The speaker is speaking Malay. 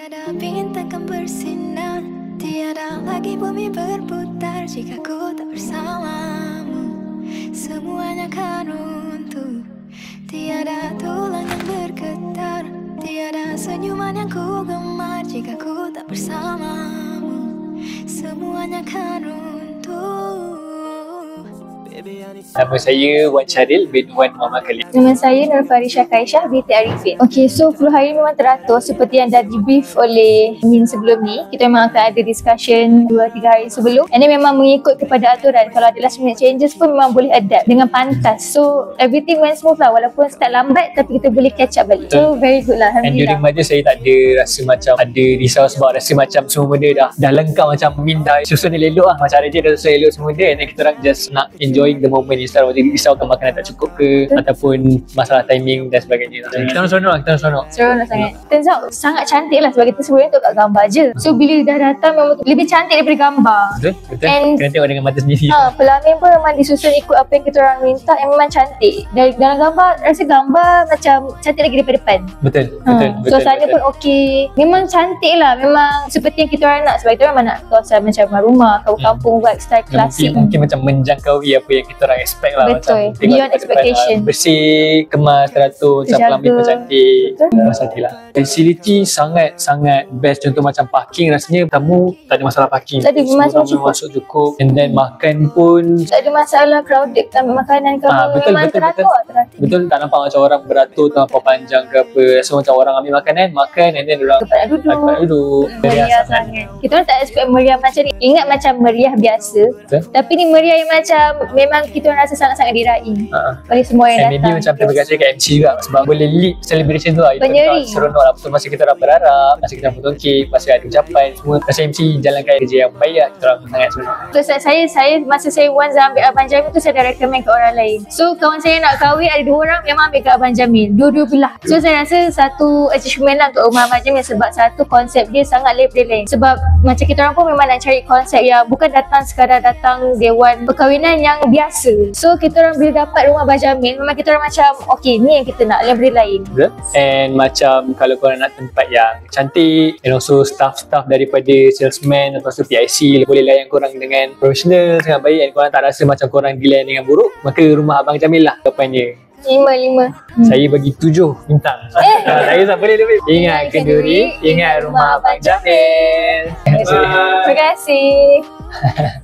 Tiada bintang kan bersinar, tiada lagi bumi berputar jika ku tak bersamamu. Semuanya kan runtuh, tiada tulang yang bergetar, tiada senyuman yang ku gemar jika ku tak bersamamu. Semuanya kan runtuh. Nama saya Wan Syaril bin Wan Muhammad Khalid. Nama saya Nur Farisha Kaisha binti Arifin. Okey, so 10 hari memang teratur seperti yang dah debrief oleh Min sebelum ni. Kita memang akan ada discussion 2-3 hari sebelum. And then memang mengikut kepada aturan. Kalau ada last minute changes pun memang boleh adapt dengan pantas. So everything went smooth lah, walaupun start lambat tapi kita boleh catch up balik. So very good lah, And during Alhamdulillah. majlis saya tak ada rasa macam ada risau sebab rasa macam semua benda dah lengkap, macam Min dah susun elok lah. Macam Raja dah susun elok semua benda. And then kita orang just nak enjoying the moment instead of risaukan makanan tak cukup ke ataupun masalah timing dan sebagainya. Kita orang seronok lah, kita orang seronok. Seronok sangat. Turns out sangat cantik lah sebab kita sebenarnya tu kat gambar je. So bila dah datang memang lebih cantik daripada gambar. Betul? Betul? And- Kena tengok dengan mata sendiri. Pelamin pun memang disusun ikut apa yang kita orang minta, yang memang cantik. Dari dalam gambar, rasa gambar macam cantik lagi daripada depan. Betul, betul, betul. Suasana betul. pun okey. Memang cantik lah. Memang seperti yang kita orang nak. Sebab kita orang memang nak kawasan macam rumah, kampung vibe, style klasik. Mungkin macam menjangkaui apa yang kita orang expect lah. Betul. Macam tengok Beyond depan, expectation. bersih, kemas, teratur, macam Terjaga. pelamin pun cantik. Betul. Cantik lah. Facility sangat-sangat best. Contoh macam parking, rasanya tamu tak ada masalah parking. Tak ada, Semua masuk orang cukup. masuk cukup. And then makan pun Tak ada masalah crowded ambil makanan ke apa. betul, Memang betul, teratur betul. lah, teratur. betul, tak nampak macam orang beratur terlampau panjang ke apa. So macam orang ambil makanan, makan and then orang Tempat nak duduk. tempat duduk. Meriah sangat. Kita orang tak expect meriah macam ni. Ingat macam meriah biasa. Betul. Tapi ni meriah yang macam memang kita orang rasa sangat-sangat diraih oleh semua yang And maybe datang. macam terima kasih kat MC juga sebab boleh lead celebration tu lah. Itu Penyeri. seronok lah. Betul, masa kita orang berharap, masa kita orang potong kek, masa ada ucapan semua, masa MC jalankan kerja yang baik lah. Kita orang sangat seronok. So saya masa saya once ambil Abang Jamil tu, saya dah recommend ke orang lain. So kawan saya nak kahwin ada 2 orang memang ambil ke Abang Jamil, dua-dua belah. So saya rasa satu achievement lah untuk rumah Abang Jamil sebab satu konsep dia sangat lain daripada lain. Sebab macam kita orang pun memang nak cari konsep yang bukan datang sekadar datang dewan perkahwinan yang biasa. So kita orang bila dapat rumah Abang Jamil, memang kita orang macam okay, ni yang kita nak, daripada lain. Betul? And macam kalau korang nak tempat yang cantik and also staff-staff daripada salesman atau PIC boleh layan korang dengan profesional sangat baik and korang tak rasa macam korang dilayan dengan buruk, maka rumah Abang Jamil lah jawapannya. 5. Saya bagi 7 bintang. Saya tak boleh lebih. Ingat kenduri, ingat rumah Abang Jamil. Terima kasih.